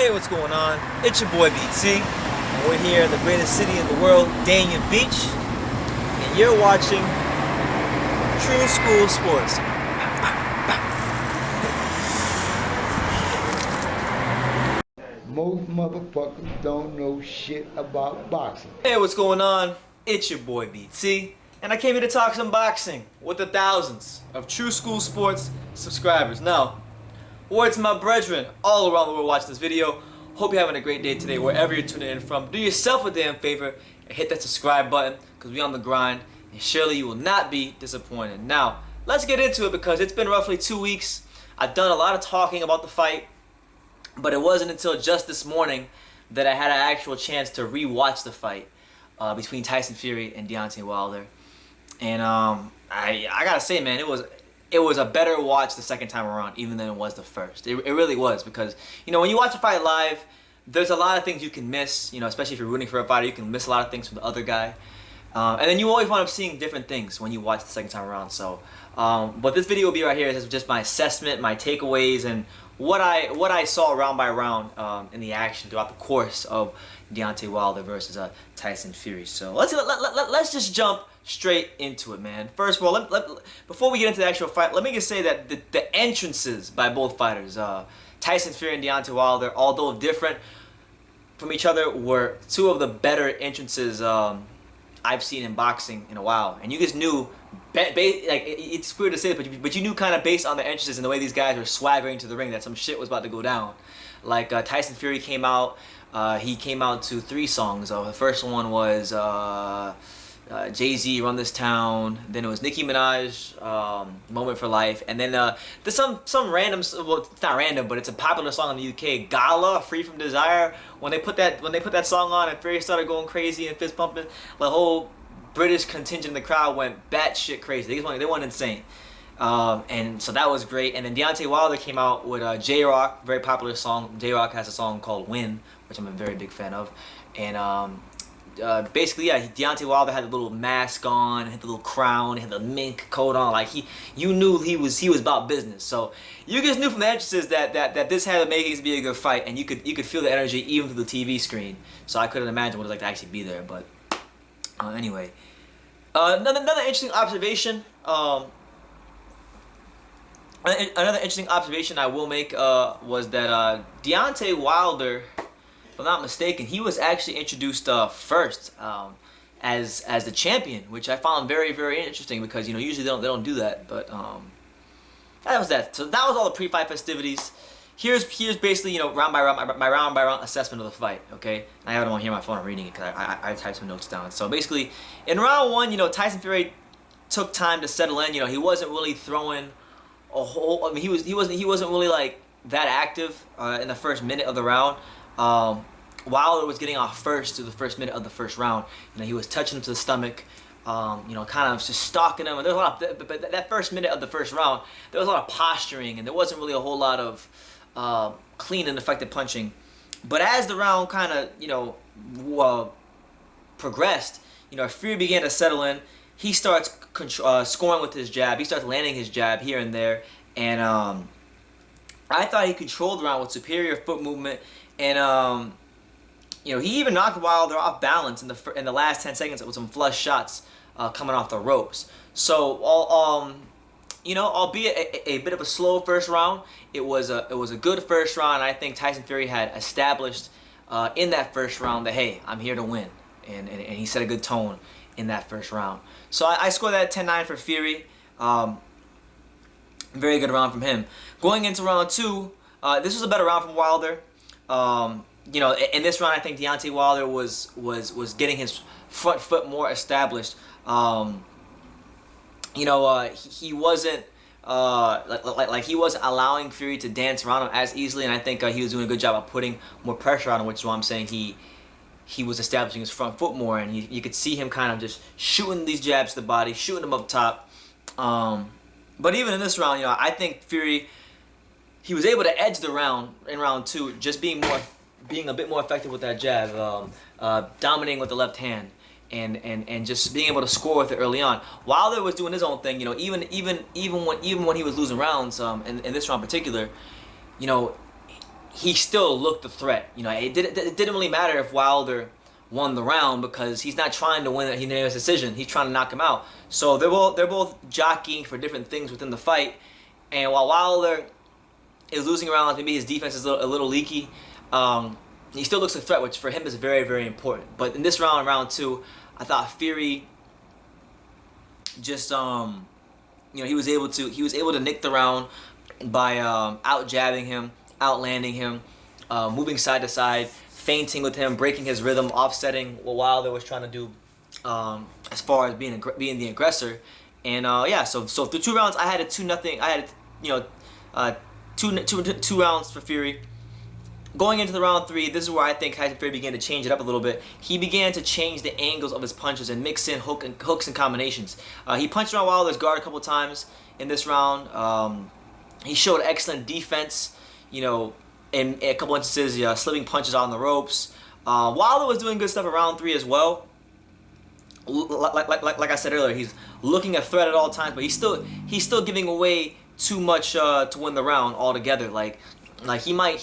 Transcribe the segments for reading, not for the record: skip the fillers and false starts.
Hey, what's going on? It's your boy BT, and we're here in the greatest city in the world, Dania Beach, and you're watching True School Sports. Most motherfuckers don't know shit about boxing. Hey, what's going on? It's your boy BT, and I came here to talk some boxing with the thousands of True School Sports subscribers. Now, words to my brethren all around the world watching this video. Hope you're having a great day today wherever you're tuning in from. Do yourself a damn favor and hit that subscribe button because we on the grind and surely you will not be disappointed. Now, let's get into it because it's been roughly 2 weeks. I've done a lot of talking about the fight, but it wasn't until just this morning that I had an actual chance to re-watch the fight between Tyson Fury and Deontay Wilder. And I gotta say, man, it was a better watch the second time around even than it was the first. It really was because, you know, when you watch a fight live, there's a lot of things you can miss, you know, especially if you're rooting for a fighter, you can miss a lot of things from the other guy. And then you always wind up seeing different things when you watch the second time around. So, what this video will be right here is just my assessment, my takeaways, and what I saw round by round in the action throughout the course of Deontay Wilder versus Tyson Fury. So let's just jump straight into it, man. First of all, before we get into the actual fight, let me just say that the entrances by both fighters, Tyson Fury and Deontay Wilder, although different from each other, were two of the better entrances I've seen in boxing in a while. And you just knew, like, it's weird to say it, but you knew kind of based on the entrances and the way these guys were swaggering to the ring that some shit was about to go down. Like Tyson Fury came out, he came out to 3 songs. The first one was Jay-Z, Run This Town. Then it was Nicki Minaj, Moment for Life. And then there's some random, well, it's not random, but it's a popular song in the UK, Gala, Free From Desire. When they put that song on and Fury started going crazy and fist pumping, the whole British contingent in the crowd went batshit crazy. They went insane. And so that was great. And then Deontay Wilder came out with J-Rock, very popular song. J-Rock has a song called Win, which I'm a very big fan of. And basically, yeah, Deontay Wilder had the little mask on, had the little crown, had the mink coat on. Like you knew he was about business. So you just knew from the entrances that this had the makings to be a good fight, and you could feel the energy even through the TV screen. So I couldn't imagine what it was like to actually be there. But anyway, another interesting observation. Another interesting observation I will make was that Deontay Wilder, if I'm not mistaken, he was actually introduced first as the champion, which I found very, very interesting because, you know, usually they don't do that. But that was that. So that was all the pre-fight festivities. Here's basically, you know, round by round assessment of the fight. Okay, I have it on here on my phone. I'm reading it because I typed some notes down. So basically, in round 1, you know, Tyson Fury took time to settle in. You know, he wasn't really throwing a whole. I mean, he wasn't really like that active in the first minute of the round. Wilder was getting off first through the first minute of the first round. You know, he was touching him to the stomach, you know, kind of just stalking him. And there was a lot of, but that first minute of the first round, there was a lot of posturing, and there wasn't really a whole lot of clean and effective punching. But as the round kind of, you know, progressed, you know, Fury began to settle in. He starts scoring with his jab. He starts landing his jab here and there, and I thought he controlled the round with superior foot movement. And you know, he even knocked Wilder off balance in the last 10 seconds with some flush shots coming off the ropes. So, you know, albeit a bit of a slow first round, it was a good first round. I think Tyson Fury had established in that first round that, hey, I'm here to win, and he set a good tone in that first round. So I scored that 10-9 for Fury. Very good round from him. Going into round 2, this was a better round from Wilder. You know, in this round, I think Deontay Wilder was getting his front foot more established. You know, he wasn't like he wasn't allowing Fury to dance around him as easily, and I think he was doing a good job of putting more pressure on him, which is why I'm saying he was establishing his front foot more, and you could see him kind of just shooting these jabs to the body, shooting them up top. But even in this round, you know, I think Fury, he was able to edge the round in round 2, just being a bit more effective with that jab, dominating with the left hand, and just being able to score with it early on. Wilder was doing his own thing, you know, even when he was losing rounds, in this round in particular, you know, he still looked a threat. You know, it didn't really matter if Wilder won the round because he's not trying to win a unanimous decision. He's trying to knock him out. So they're both jockeying for different things within the fight. And while Wilder is losing rounds, maybe his defense is a little leaky, he still looks a threat, which for him is very, very important. But in this round 2, I thought Fury just he was able to nick the round by out jabbing him, out landing him, moving side to side, feinting with him, breaking his rhythm, offsetting what Wilder was trying to do as far as being the aggressor. And so through 2 rounds, I had a 2-0. I had two rounds for Fury. Going into the round 3, this is where I think Tyson Fury began to change it up a little bit. He began to change the angles of his punches and mix in hooks and combinations. He punched around Wilder's guard a couple times in this round. He showed excellent defense, in a couple instances, slipping punches on the ropes. Wilder was doing good stuff in round 3 as well. Like I said earlier, he's looking a threat at all times, but he's still giving away too much to win the round altogether. Like he might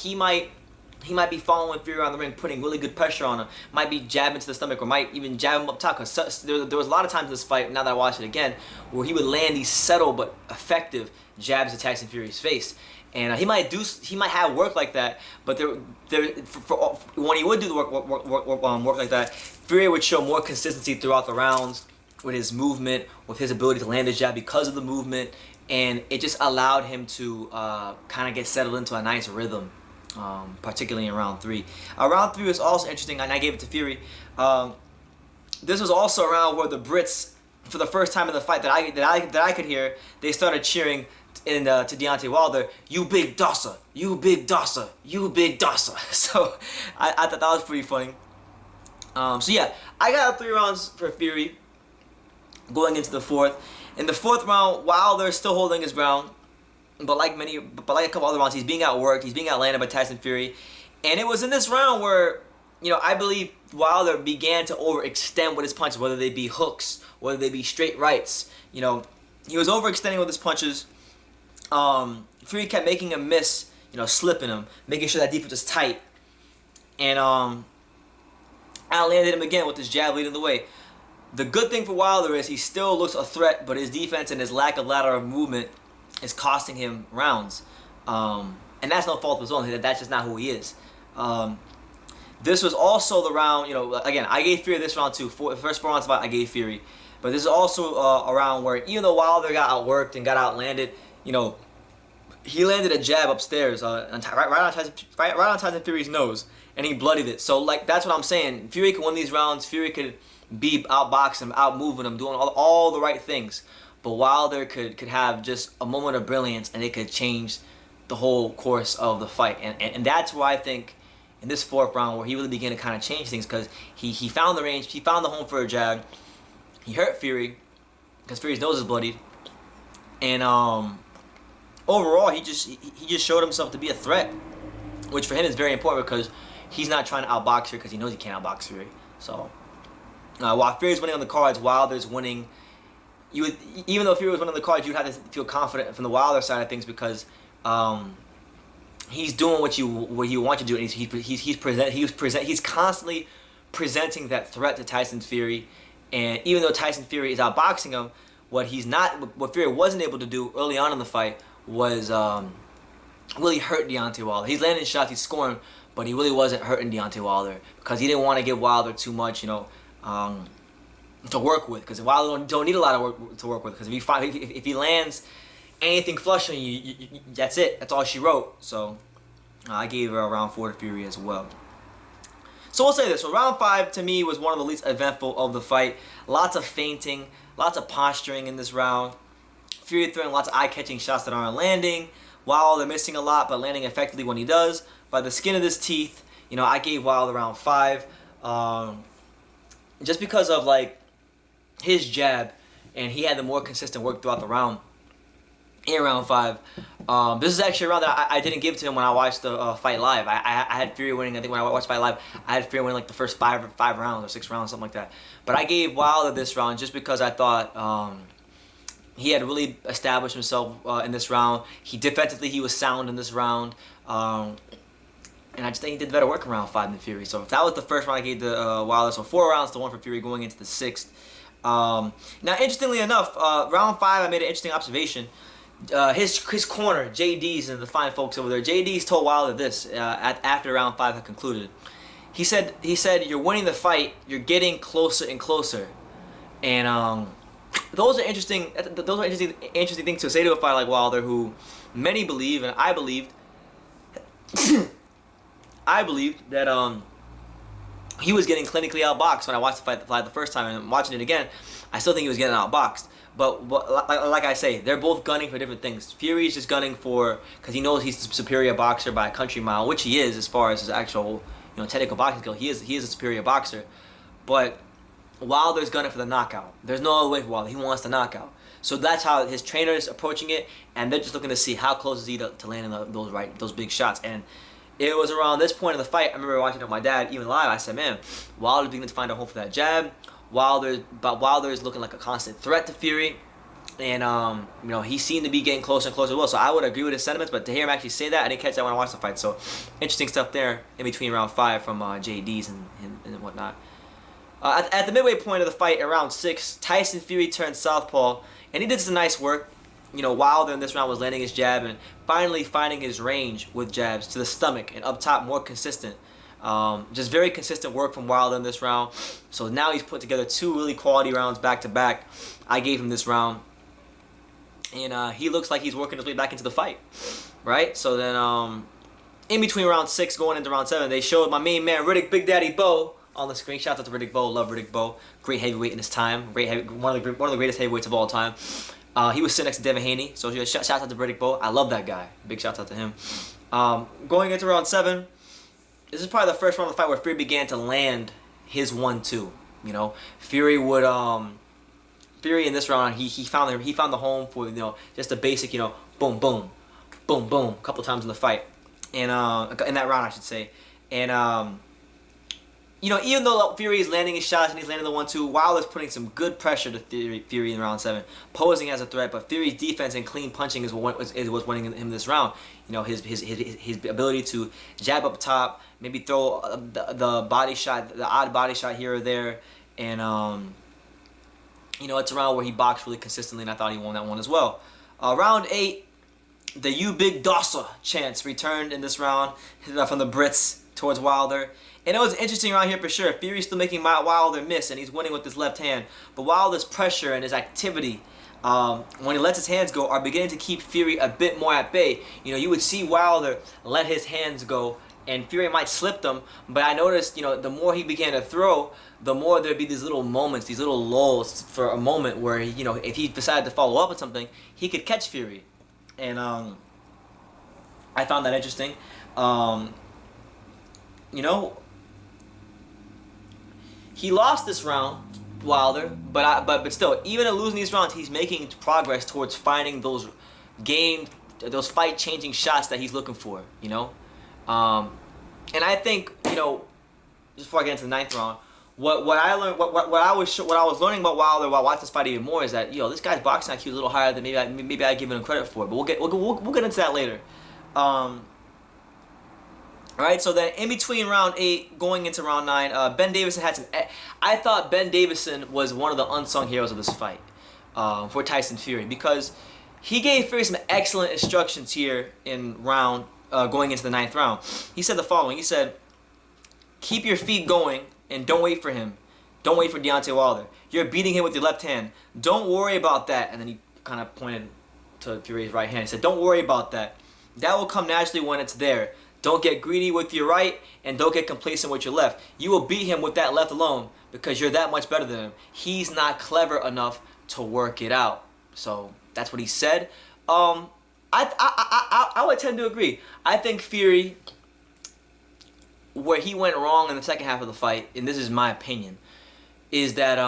be following Fury around the ring, putting really good pressure on him. Might be jabbing to the stomach, or might even jab him up top. Cause there was a lot of times in this fight, now that I watch it again, where he would land these subtle but effective jabs to Tyson Fury's face. And he might have work like that, but when he would do the work like that, Fury would show more consistency throughout the rounds with his movement, with his ability to land his jab because of the movement, and it just allowed him to kind of get settled into a nice rhythm, particularly in round 3. Round 3 was also interesting, and I gave it to Fury. This was also a round where the Brits, for the first time in the fight that I could hear, they started cheering to Deontay Wilder, "You big dosser, you big dosser, you big dosser." So I thought that was pretty funny. So yeah, I got 3 rounds for Fury going into the 4th. In the 4th round, Wilder is still holding his ground, but like a couple other rounds, he's being outworked, he's being outlanded by Tyson Fury. And it was in this round where, I believe Wilder began to overextend with his punches, whether they be hooks, whether they be straight rights. He was overextending with his punches. Fury kept making him miss, slipping him, making sure that defense was tight. And outlanded him again with his jab leading the way. The good thing for Wilder is he still looks a threat, but his defense and his lack of lateral movement is costing him rounds. And that's no fault of his own. That's just not who he is. This was also the round, again, I gave Fury this round too. The first 4 rounds I gave Fury. But this is also a round where, even though Wilder got outworked and got outlanded, he landed a jab upstairs right on Tyson Fury's nose, and he bloodied it. So, that's what I'm saying. Fury could win these rounds. Fury could be outboxing him, outmoving him, doing all the right things. But Wilder could have just a moment of brilliance, and it could change the whole course of the fight. And that's why I think in this 4th round where he really began to kind of change things, because he found the range, he found the home for a jab. He hurt Fury because Fury's nose is bloodied. And overall, he just showed himself to be a threat, which for him is very important because he's not trying to outbox Fury because he knows he can't outbox Fury. So while Fury's winning on the cards, Wilder's winning. Even though Fury was winning the cards, you'd have to feel confident from the Wilder side of things because he's doing what you want to do, and he's constantly presenting that threat to Tyson Fury. And even though Tyson Fury is outboxing him, what Fury wasn't able to do early on in the fight was really hurt Deontay Wilder. He's landing shots, he's scoring, but he really wasn't hurting Deontay Wilder because he didn't want to give Wilder too much, to work with. Because Wilder don't need a lot of work to work with. Because if he lands anything flush on you, that's it. That's all she wrote. So I gave her a round 4 to Fury as well. So we'll say this. So round 5 to me was one of the least eventful of the fight. Lots of feinting, lots of posturing in this round. Fury throwing lots of eye-catching shots that aren't landing. Wilder missing a lot, but landing effectively when he does. By the skin of his teeth, I gave Wilder round 5. Just because of his jab, and he had the more consistent work throughout the round. In round 5, this is actually a round that I didn't give to him when I watched the fight live. I had Fury winning. I think when I watched fight live, I had Fury winning the first 5 rounds or 6 rounds, something like that. But I gave Wilder this round just because I thought he had really established himself in this round. Defensively, he was sound in this round. And I just think he did better work in round 5 than Fury. So if that was the first round I gave to Wilder, so 4 rounds to 1 for Fury going into the 6th. Now, interestingly enough, round 5 I made an interesting observation. His corner, JD's and the fine folks over there, JD's told Wilder this after round 5 had concluded. He said, "You're winning the fight. You're getting closer and closer." And those are interesting. Those are interesting things to say to a fighter like Wilder, who many believe, and I believed. I believed that he was getting clinically outboxed when I watched the fight the first time, and I'm watching it again. I still think he was getting outboxed. But like I say, they're both gunning for different things. Fury's just gunning for, because he knows he's a superior boxer by a country mile, which he is as far as his actual, technical boxing skill. He is a superior boxer. But Wilder's gunning for the knockout. There's no other way for Wilder. He wants the knockout. So that's how his trainer is approaching it, and they're just looking to see how close is he to landing those big shots. And it was around this point in the fight, I remember watching it with my dad, even live, I said, man, Wilder's beginning to find a home for that jab. Wilder's looking like a constant threat to Fury. And, he seemed to be getting closer and closer as well. So I would agree with his sentiments, but to hear him actually say that, I didn't catch that when I watched the fight. So interesting stuff there in between round 5 from JD's and whatnot. At the midway point of the fight, at round 6, Tyson Fury turned southpaw, and he did some nice work. Wilder in this round was landing his jab and finally finding his range with jabs to the stomach and up top, more consistent. Just very consistent work from Wilder in this round. So now he's put together 2 really quality rounds back to back. I gave him this round, and he looks like he's working his way back into the fight, right? So then, in between round 6 going into round 7, they showed my main man Riddick Big Daddy Bowe on the screen. Shout out to Riddick Bowe. Love Riddick Bowe. Great heavyweight in his time. One of the greatest heavyweights of all time. He was sitting next to Devin Haney, so shout out to Riddick Bowe. I love that guy. Big shout out to him. Going into round 7, this is probably the first round of the fight where Fury began to land his 1-2. Fury would Fury in this round he found the home for just a basic boom boom boom boom a couple times in the fight, and in that round I should say, and even though Fury is landing his shots and he's landing the 1-2, Wilder's putting some good pressure to Fury in round 7, posing as a threat. But Fury's defense and clean punching is what's winning him this round. His ability to jab up top, maybe throw the body shot, the odd body shot here or there, and it's a round where he boxed really consistently, and I thought he won that one as well. Round 8, the "You Big Dosser" chants returned in this round from the Brits towards Wilder. And it was an interesting round here for sure. Fury's still making Wilder miss, and he's winning with his left hand. But Wilder's pressure and his activity, when he lets his hands go, are beginning to keep Fury a bit more at bay. You would see Wilder let his hands go, and Fury might slip them. But I noticed, the more he began to throw, the more there'd be these little moments, these little lulls for a moment where, if he decided to follow up with something, he could catch Fury. And I found that interesting. He lost this round, Wilder, but still, even in losing these rounds, he's making progress towards finding those fight-changing shots that he's looking for. And I think just before I get into the 9th round, what I learned, what I was learning about Wilder while watching this fight even more is that this guy's boxing IQ is a little higher than maybe I give him credit for. But we'll get into that later. Alright, so then in between round 8, going into round 9, Ben Davison had some... I thought Ben Davison was one of the unsung heroes of this fight for Tyson Fury, because he gave Fury some excellent instructions here in round, going into the 9th round. He said the following. He said, "Keep your feet going and don't wait for him. Don't wait for Deontay Wilder. You're beating him with your left hand. Don't worry about that." And then he kind of pointed to Fury's right hand. He said, "Don't worry about that. That will come naturally when it's there. Don't get greedy with your right, and don't get complacent with your left. You will beat him with that left alone because you're that much better than him. He's not clever enough to work it out." So that's what he said. I would tend to agree. I think Fury, where he went wrong in the second half of the fight, and this is my opinion, is that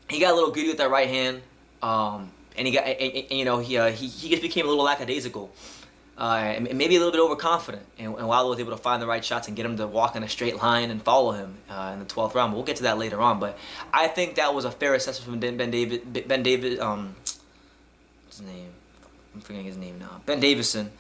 he got a little greedy with that right hand, and he just became a little lackadaisical. And maybe a little bit overconfident, and Wilder was able to find the right shots and get him to walk in a straight line and follow him in the 12th round. But we'll get to that later on. But I think that was a fair assessment from Ben David. What's his name? I'm forgetting his name now. Ben Davison.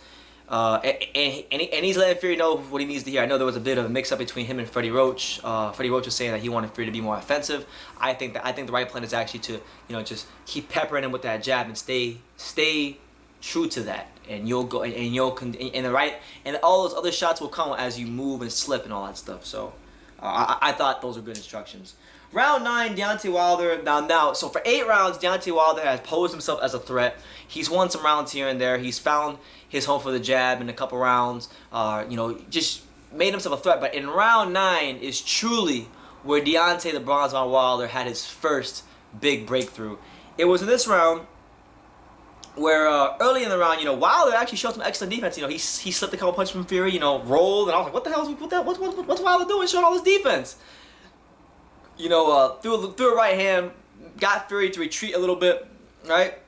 And he's letting Fury know what he needs to hear. I know there was a bit of a mix-up between him and Freddie Roach. Freddie Roach was saying that he wanted Fury to be more offensive. I think the right plan is actually to, just keep peppering him with that jab and stay true to that. And you'll go and all those other shots will come as you move and slip and all that stuff. So I thought those were good instructions. Round 9, Deontay Wilder. So for 8 rounds, Deontay Wilder has posed himself as a threat. He's won some rounds here and there. He's found his home for the jab in a couple rounds. Just made himself a threat. But in round 9 is truly where Deontay the Bronzeman Wilder had his first big breakthrough. It was in this round where early in the round, Wilder actually showed some excellent defense. He slipped a couple punches from Fury, rolled, and I was like, what the hell what's Wilder doing showing all this defense? Threw a right hand, got Fury to retreat a little bit, right?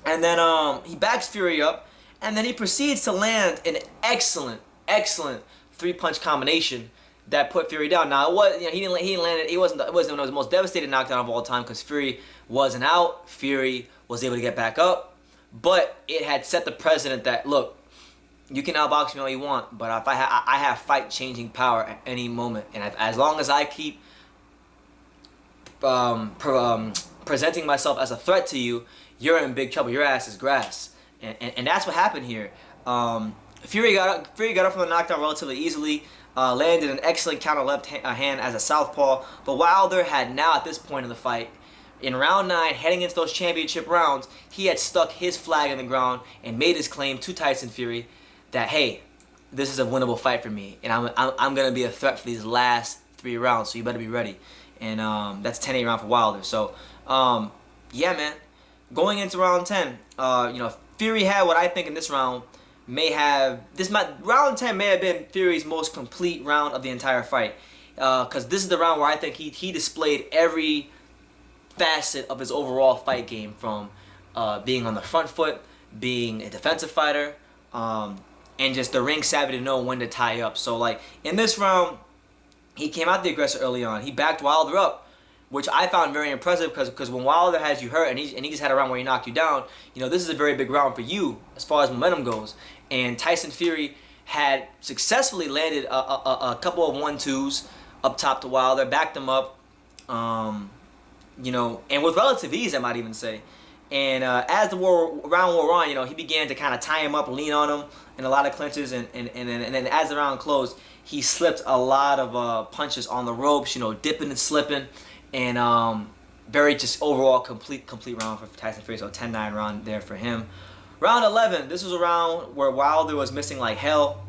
And then he backs Fury up, and then he proceeds to land an excellent 3-punch combination that put Fury down. Now it was, he didn't land it. It wasn't the most devastating knockdown of all time because Fury wasn't out. Fury was able to get back up, but it had set the precedent that, look, you can outbox me all you want, but if I have fight-changing power at any moment, and as long as I keep presenting myself as a threat to you, you're in big trouble. Your ass is grass, and that's what happened here. Fury got up from the knockdown relatively easily, landed an excellent counter left hand as a southpaw, but Wilder had now at this point in the fight, in round 9, heading into those championship rounds, he had stuck his flag in the ground and made his claim to Tyson Fury that, hey, this is a winnable fight for me, and I'm gonna be a threat for these last 3 rounds, so you better be ready. And that's 10-8 round for Wilder. So yeah, man, going into round 10, Fury had what I think in this round round 10 may have been Fury's most complete round of the entire fight, because this is the round where I think he displayed every facet of his overall fight game, from being on the front foot, being a defensive fighter, and just the ring savvy to know when to tie up. So like in this round, he came out the aggressor early on. He backed Wilder up, which I found very impressive because when Wilder has you hurt and he just had a round where he knocked you down, this is a very big round for you as far as momentum goes. And Tyson Fury had successfully landed a couple of 1-2s up top to Wilder, backed him up, and with relative ease, I might even say. And as the round wore on, he began to kind of tie him up, lean on him in a lot of clinches, and then as the round closed, he slipped a lot of punches on the ropes, dipping and slipping, and very just overall complete round for Tyson Fury. So 10-9 round there for him. Round 11, this was a round where Wilder was missing like hell.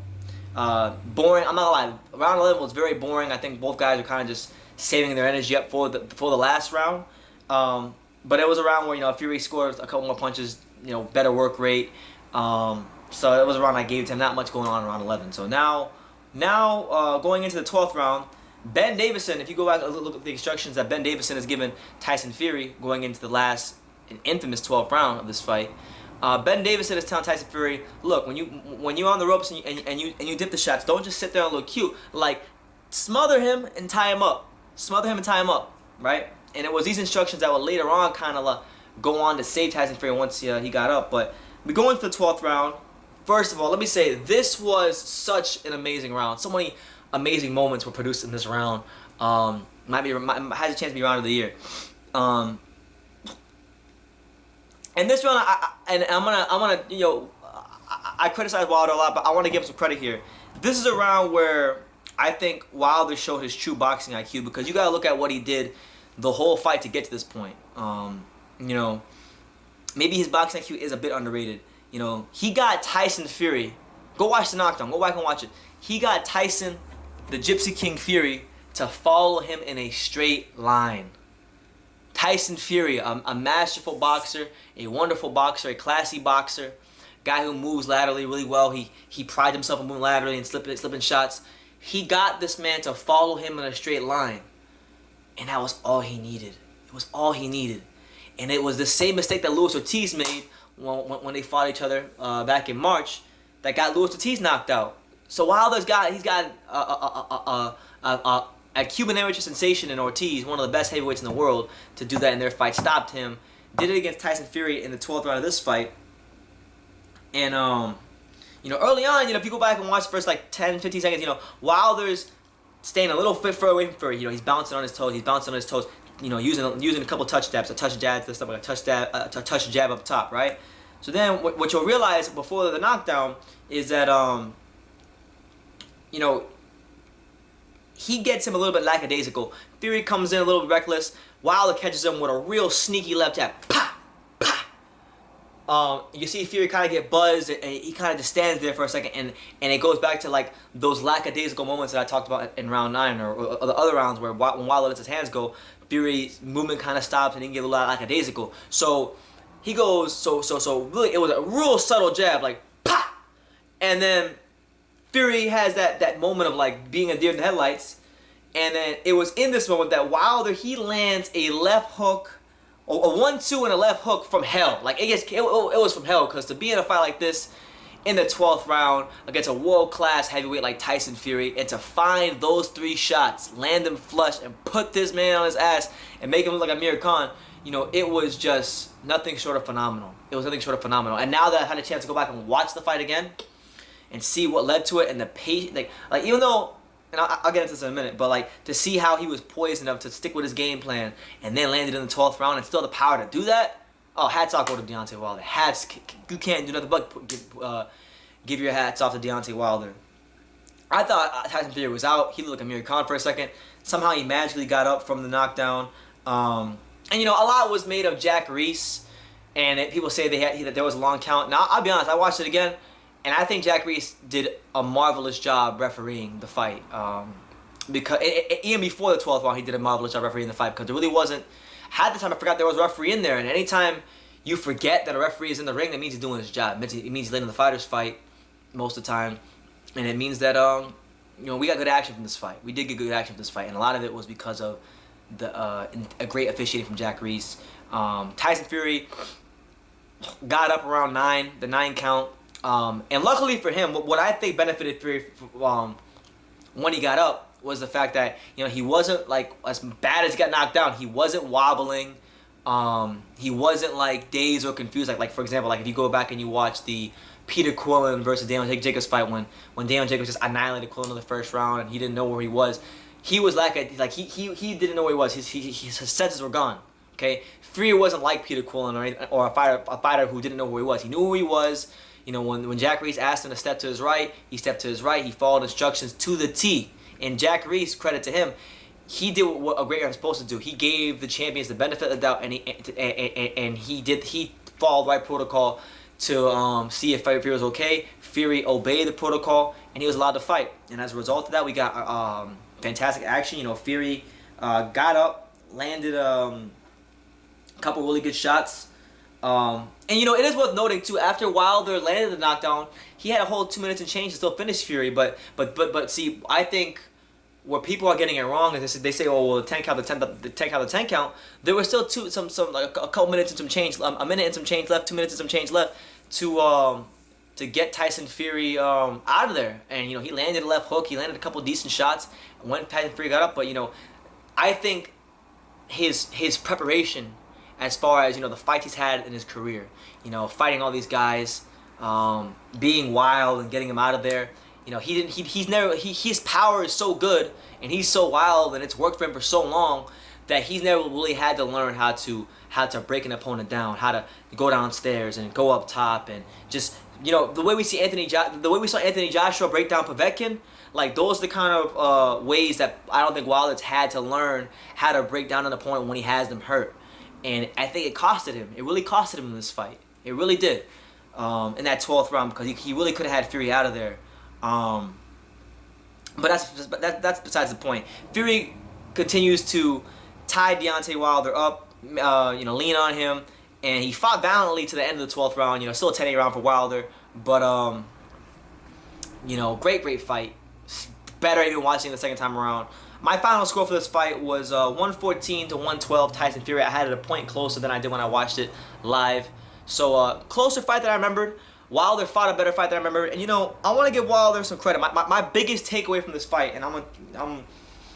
Boring. I'm not gonna lie. Round 11 was very boring. I think both guys were kind of just saving their energy up for the last round. But it was a round where Fury scored a couple more punches, better work rate. So it was a round I gave him not much going on in round 11. So now going into the 12th round, Ben Davison, if you go back and look at the instructions that Ben Davison has given Tyson Fury going into the last and infamous 12th round of this fight, Ben Davison is telling Tyson Fury, look, when you're on the ropes and you dip the shots, don't just sit there and look cute. Like, smother him and tie him up. Smother him and tie him up, right? And it was these instructions that would later on kind of go on to save Tyson Fury once he got up. But we go into the 12th round. First of all, let me say, this was such an amazing round. So many amazing moments were produced in this round. Has a chance to be round of the year. And this round, I criticize Wilder a lot, but I want to give him some credit here. This is a round where I think Wilder showed his true boxing IQ, because you gotta look at what he did the whole fight to get to this point. Maybe his boxing IQ is a bit underrated. He got Tyson Fury. Go watch the knockdown. Go back and watch it. He got Tyson, the Gypsy King Fury, to follow him in a straight line. Tyson Fury, a masterful boxer, a wonderful boxer, a classy boxer, guy who moves laterally really well. He prides himself on moving laterally and slipping shots. He got this man to follow him in a straight line, and that was all he needed. It was all he needed, and it was the same mistake that Luis Ortiz made when they fought each other back in March, that got Luis Ortiz knocked out. So Wilder's got a Cuban amateur sensation in Ortiz, one of the best heavyweights in the world, to do that in their fight. Stopped him. Did it against Tyson Fury in the 12th round of this fight. And You know, early on, you know, if you go back and watch the first like 10, 15 seconds, you know, Wilder's staying a little bit further away from Fury. You know, he's bouncing on his toes. You know, using a couple touch jabs, this stuff like a touch jab up top, right? So then, what you'll realize before the knockdown is that you know, he gets him a little bit lackadaisical. Fury comes in a little bit reckless. Wilder catches him with a real sneaky left jab. Pa! Pa! You see Fury kind of get buzzed, and he kind of just stands there for a second, and it goes back to like those lackadaisical moments that I talked about in round 9 or the other rounds where when Wilder lets his hands go, Fury's movement kind of stops and he can get a little lackadaisical. So he goes, so really it was a real subtle jab, like pa! And then Fury has that moment of like being a deer in the headlights, and then it was in this moment that Wilder, he lands a left hook, a 1-2 and a left hook from hell. Like it was from hell, because to be in a fight like this in the 12th round against a world-class heavyweight like Tyson Fury, and to find those 3 shots, land them flush, and put this man on his ass and make him look like Amir Khan, you know, it was just nothing short of phenomenal. It was nothing short of phenomenal. And now that I had a chance to go back and watch the fight again and see what led to it, and the pace, like even though, and I'll get into this in a minute, but like to see how he was poised enough to stick with his game plan and then landed in the 12th round and still the power to do that. Oh, hats off go to Deontay Wilder. You can't do nothing but give your hats off to Deontay Wilder. I thought Tyson Fury was out. He looked like Amir Khan for a second. Somehow he magically got up from the knockdown. And you know, a lot was made of Jack Reese, and people say that there was a long count. Now I'll be honest, I watched it again, and I think Jack Reese did a marvelous job refereeing the fight. Because even before the 12th round, he did a marvelous job refereeing the fight, because there really wasn't. Half the time I forgot there was a referee in there, and anytime you forget that a referee is in the ring, that means he's doing his job. It means he's letting the fighters fight most of the time, and it means that you know, we got good action from this fight. We did get good action from this fight, and a lot of it was because of a great officiating from Jack Reese. Tyson Fury got up around 9, the 9 count, and luckily for him, what I think benefited Fury when he got up was the fact that, you know, he wasn't like as bad as he got knocked down. He wasn't wobbling. He wasn't like dazed or confused. Like for example, like if you go back and you watch the Peter Quillen versus Deontay Jacobs fight, when Deontay Jacobs just annihilated Quillen in the first round and he didn't know where he was. He was like he didn't know where he was. His senses were gone. Okay, Fury wasn't like Peter Quillen or a fighter who didn't know where he was. He knew who he was. You know, when Jack Reese asked him to step to his right, he stepped to his right. He followed instructions to the T. And Jack Reese, credit to him, he did what a great guy was supposed to do. He gave the champions the benefit of the doubt, and he followed the right protocol to see if Fury was okay. Fury obeyed the protocol, and he was allowed to fight. And as a result of that, we got fantastic action. You know, Fury got up, landed a couple really good shots. And you know, it is worth noting too, after Wilder landed the knockdown, he had a whole 2 minutes and change to still finish Fury. But see, I think where people are getting it wrong is they say, oh well, the 10 count, the 10 count. There was still some like a couple minutes and some change, a minute and some change left, 2 minutes and some change left to get Tyson Fury out of there. And you know, he landed a left hook, he landed a couple decent shots when Tyson Fury got up. But you know, I think his preparation, as far as, you know, the fights he's had in his career, you know, fighting all these guys, being wild and getting him out of there, you know, his power is so good and he's so wild and it's worked for him for so long that he's never really had to learn how to break an opponent down, how to go downstairs and go up top, and just, you know, the way we saw Anthony Joshua break down Povetkin, like those are the kind of ways that I don't think Wilder's had to learn how to break down an opponent when he has them hurt. And I think it costed him. It really costed him in this fight. It really did. In that 12th round, because he really could have had Fury out of there. But that's besides the point. Fury continues to tie Deontay Wilder up, you know, lean on him, and he fought valiantly to the end of the 12th round. You know, still a 10-8 round for Wilder, but you know, great fight. Better even watching the second time around. My final score for this fight was 114 to 112 Tyson Fury. I had it a point closer than I did when I watched it live. So closer fight that I remembered. Wilder fought a better fight than I remembered. And you know, I want to give Wilder some credit. My biggest takeaway from this fight, and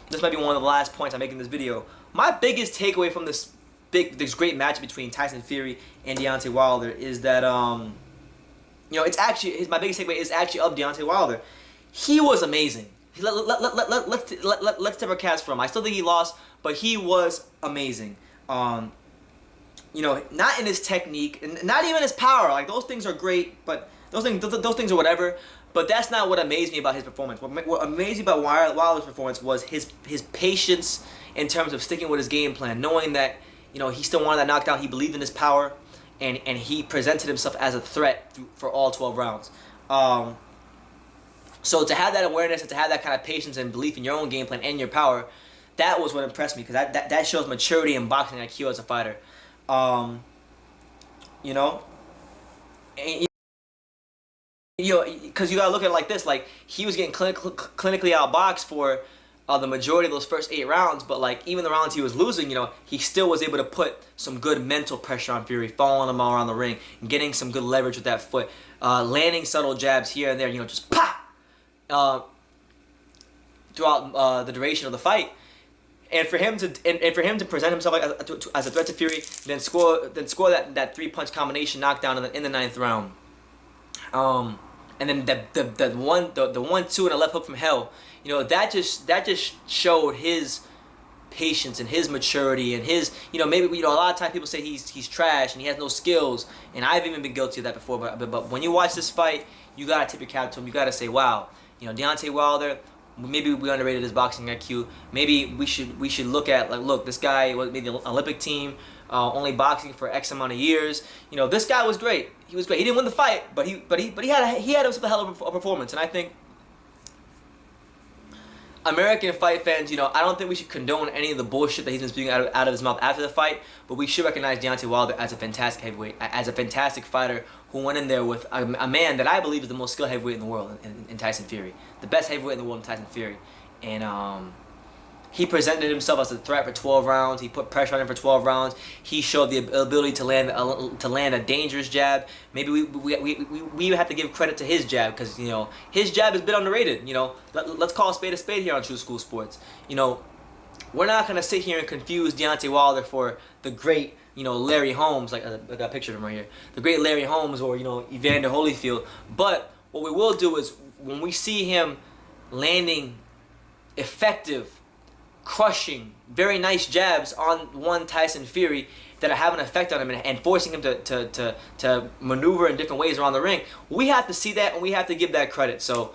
this might be one of the last points I'm making in this video. My biggest takeaway from this great match between Tyson Fury and Deontay Wilder is that it's actually my biggest takeaway is actually of Deontay Wilder. He was amazing. Let's tip our cats for him. I still think he lost, but he was amazing. Not in his technique, and not even his power. Like, those things are great, but those things are whatever. But that's not what amazed me about his performance. What amazed me about Wilder's performance was his patience in terms of sticking with his game plan, knowing that he still wanted that knockdown. He believed in his power, and he presented himself as a threat for all 12 rounds. So to have that awareness and to have that kind of patience and belief in your own game plan and your power, that was what impressed me, because that shows maturity and boxing IQ as a fighter. Because you gotta look at it like this: like, he was getting clinically outboxed for the majority of those first 8 rounds, but like, even the rounds he was losing, he still was able to put some good mental pressure on Fury, following him all around the ring, and getting some good leverage with that foot, landing subtle jabs here and there, just pop throughout the duration of the fight. And for him to present himself like as a threat to Fury, then score that 3-punch combination knockdown in the 9th round. And then the 1-2 and a left hook from hell, that just showed his patience and his maturity and his, maybe, a lot of times people say he's trash and he has no skills, and I've even been guilty of that before. But when you watch this fight, you gotta tip your cap to him. You gotta say, wow, Deontay Wilder, maybe we underrated his boxing IQ. Maybe we should look at, like, look, this guy was made the Olympic team, only boxing for X amount of years. This guy was great. He was great. He didn't win the fight, but he had himself a hell of a performance. And I think American fight fans, I don't think we should condone any of the bullshit that he's been speaking out of his mouth after the fight, but we should recognize Deontay Wilder as a fantastic heavyweight, as a fantastic fighter who went in there with a man that I believe is the most skilled heavyweight in the world, in Tyson Fury. The best heavyweight in the world in Tyson Fury. And he presented himself as a threat for 12 rounds. He put pressure on him for 12 rounds. He showed the ability to land a dangerous jab. Maybe we have to give credit to his jab, because his jab is a bit underrated. Let's call a spade here on True School Sports. We're not gonna sit here and confuse Deontay Wilder for the great Larry Holmes. Like, I got a picture of him right here. The great Larry Holmes, or Evander Holyfield. But what we will do is, when we see him landing effective, crushing, very nice jabs on one Tyson Fury that are having an effect on him and forcing him to maneuver in different ways around the ring, we have to see that, and we have to give that credit. So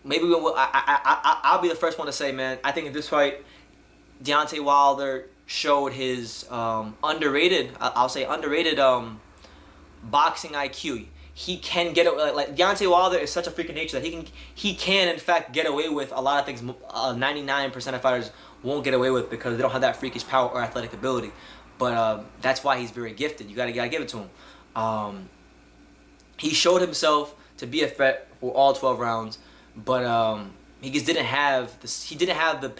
maybe I'll be the first one to say, man, I think in this fight, Deontay Wilder showed his underrated boxing IQ. He can get it, like Deontay Wilder is such a freak of nature that he can in fact get away with a lot of things 99% of fighters won't get away with, because they don't have that freakish power or athletic ability. But that's why he's very gifted. You gotta give it to him. He showed himself to be a threat for all 12 rounds, but he just didn't have this. He didn't have the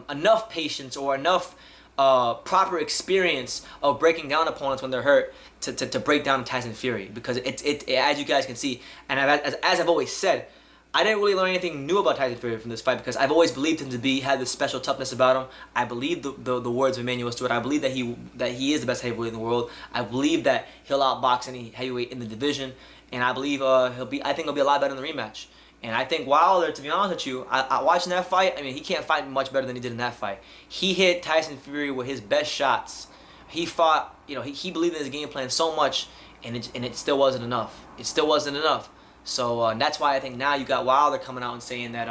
enough patience or enough proper experience of breaking down opponents when they're hurt to break down Tyson Fury, because it as you guys can see, and as I've always said, I didn't really learn anything new about Tyson Fury from this fight, because I've always believed him to had this special toughness about him. I believe the words of Emmanuel Stewart. I believe that he is the best heavyweight in the world. I believe that he'll outbox any heavyweight in the division, and I believe I think he'll be a lot better in the rematch. And I think Wilder, to be honest with you, I watching that fight, I mean, he can't fight much better than he did in that fight. He hit Tyson Fury with his best shots. He fought, he believed in his game plan so much, and it still wasn't enough. It still wasn't enough. So that's why I think now you got Wilder coming out and saying that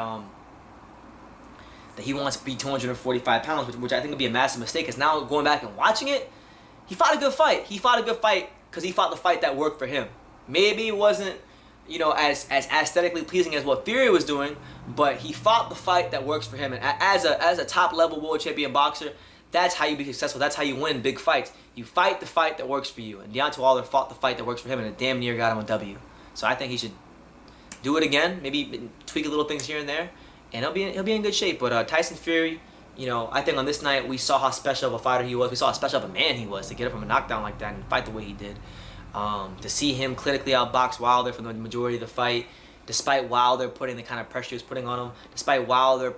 he wants to be 245 pounds, which I think would be a massive mistake. Because now going back and watching it, he fought a good fight. He fought a good fight because he fought the fight that worked for him. Maybe it wasn't as aesthetically pleasing as what Fury was doing, but he fought the fight that works for him. And as a top level world champion boxer, that's how you be successful. That's how you win big fights. You fight the fight that works for you. And Deontay Wilder fought the fight that works for him, and it damn near got him a W. So I think he should do it again. Maybe tweak a little things here and there, and he'll be in good shape. But Tyson Fury, I think on this night we saw how special of a fighter he was. We saw how special of a man he was to get up from a knockdown like that and fight the way he did. To see him clinically outbox Wilder for the majority of the fight, despite Wilder putting the kind of pressure he was putting on him, despite Wilder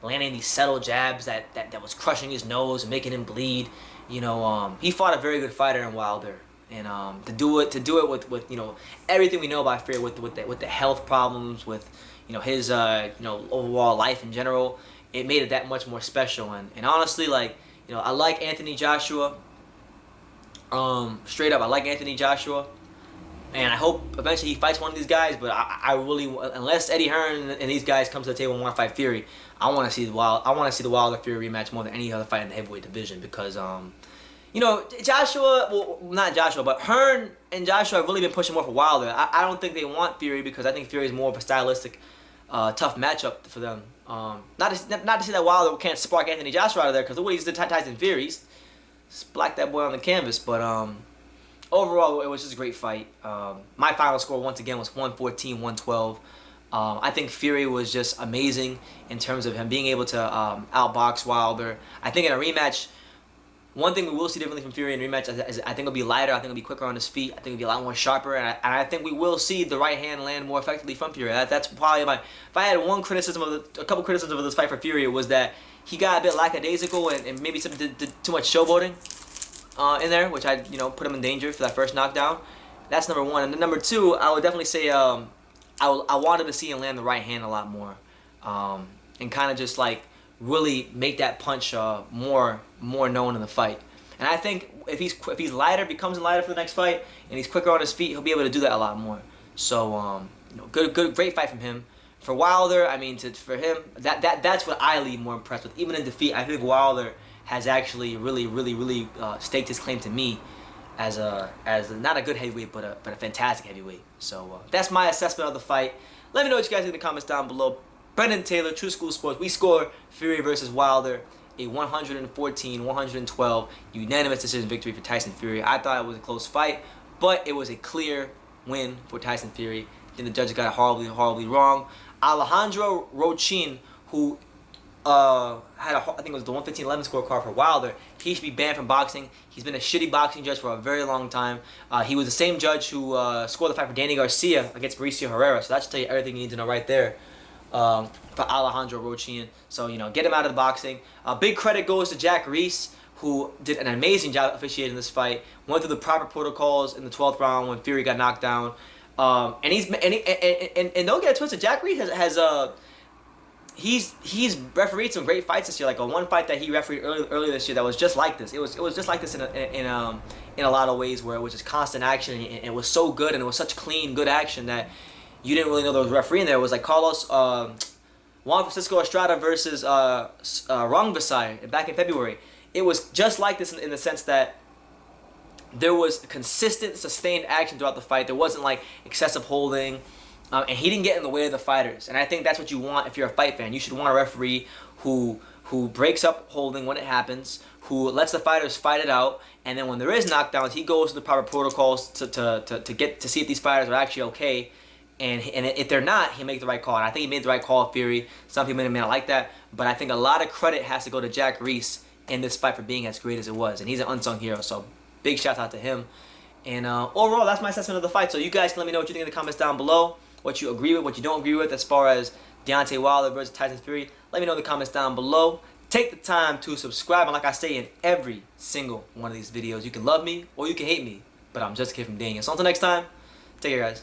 landing these subtle jabs that was crushing his nose and making him bleed. He fought a very good fighter in Wilder, And to do it with everything we know about Fury, with the health problems, with his overall life in general, it made it that much more special. And honestly, like, I like Anthony Joshua. Straight up, I like Anthony Joshua, and I hope eventually he fights one of these guys. But I really, unless Eddie Hearn and these guys come to the table and want to fight Fury, I want to see the Wilder Fury rematch more than any other fight in the heavyweight division, because Joshua, well, not Joshua, but Hearn and Joshua have really been pushing more for Wilder. I don't think they want Fury, because I think Fury is more of a stylistic, tough matchup for them. Not to say that Wilder can't spark Anthony Joshua out of there, because look what he's did to Tyson Fury. Black that boy on the canvas. But overall, it was just a great fight. My final score once again was 114-112. I think Fury was just amazing in terms of him being able to outbox Wilder. I think in a rematch, one thing we will see differently from Fury in a rematch is I think it'll be lighter. I think it'll be quicker on his feet. I think it'll be a lot more sharper, and I think we will see the right hand land more effectively from Fury. That's probably my. If I had a couple criticisms of this fight for Fury, it was that he got a bit lackadaisical and maybe did too much showboating in there, which I put him in danger for that first knockdown. That's number one. And then number two, I would definitely say I wanted to see him land the right hand a lot more, and kind of just like really make that punch more known in the fight. And I think if he's lighter, becomes lighter for the next fight, and he's quicker on his feet, he'll be able to do that a lot more. So great fight from him. For Wilder, I mean, for him, that's what I leave more impressed with. Even in defeat, I think Wilder has actually really staked his claim to me as not a good heavyweight, but a fantastic heavyweight. So that's my assessment of the fight. Let me know what you guys think in the comments down below. Brendan Taylor, True School Sports. We score Fury versus Wilder a 114-112 unanimous decision victory for Tyson Fury. I thought it was a close fight, but it was a clear win for Tyson Fury. I think the judges got it horribly wrong. Alejandro Rochin, who had I think it was the 115-11 scorecard for Wilder, he should be banned from boxing. He's been a shitty boxing judge for a very long time. He was the same judge who scored the fight for Danny Garcia against Mauricio Herrera. So that should tell you everything you need to know right there. For Alejandro Rochin. So, get him out of the boxing. Big credit goes to Jack Reese, who did an amazing job officiating this fight. Went through the proper protocols in the 12th round when Fury got knocked down. And don't get it twisted. Jack Reese he's refereed some great fights this year. Like one fight that he refereed earlier this year that was just like this. It was just like this in a lot of ways, where it was just constant action, and it was so good, and it was such clean, good action that you didn't really know there was a referee in there. It was like Juan Francisco Estrada versus Rongvisai back in February. It was just like this in the sense that there was consistent, sustained action throughout the fight. There wasn't like excessive holding, and he didn't get in the way of the fighters. And I think that's what you want if you're a fight fan. You should want a referee who breaks up holding when it happens, who lets the fighters fight it out, and then when there is knockdowns, he goes to the proper protocols to get to see if these fighters are actually okay. And if they're not, he'll make the right call. And I think he made the right call, Fury. Some people may not like that, but I think a lot of credit has to go to Jack Reese in this fight for being as great as it was. And he's an unsung hero, so big shout out to him. And overall, that's my assessment of the fight. So you guys can let me know what you think in the comments down below, what you agree with, what you don't agree with as far as Deontay Wilder versus Tyson Fury. Let me know in the comments down below. Take the time to subscribe, and like I say in every single one of these videos, you can love me or you can hate me, but I'm just a kid from Daniel. So until next time, take care, guys.